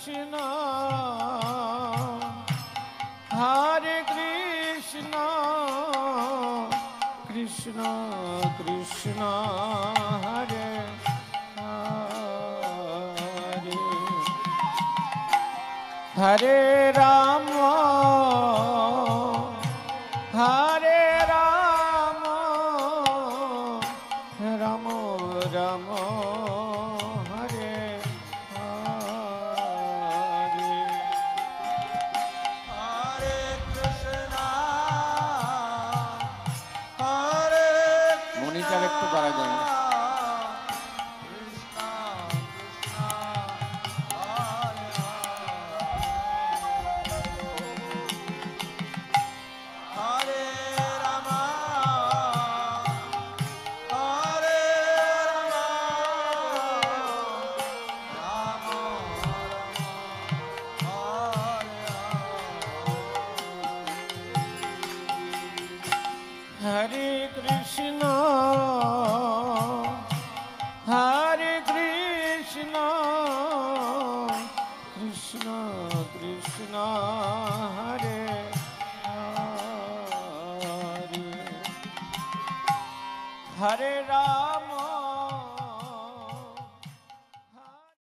কৃষ্ণ হরে কৃষ্ণ কৃষ্ণ কৃষ্ণ হরে হরে হরে রাম হরে রাম রাম রাম হরে হরে হরে কৃষ্ণ হরে monitor একটু বাড়া যায় কৃষ্ণ কৃষ্ণ হরে হরে রাম হরে রাম হরে কৃষ্ণ হরে কৃষ্ণ কৃষ্ণ কৃষ্ণ হরে হরে হরে রাম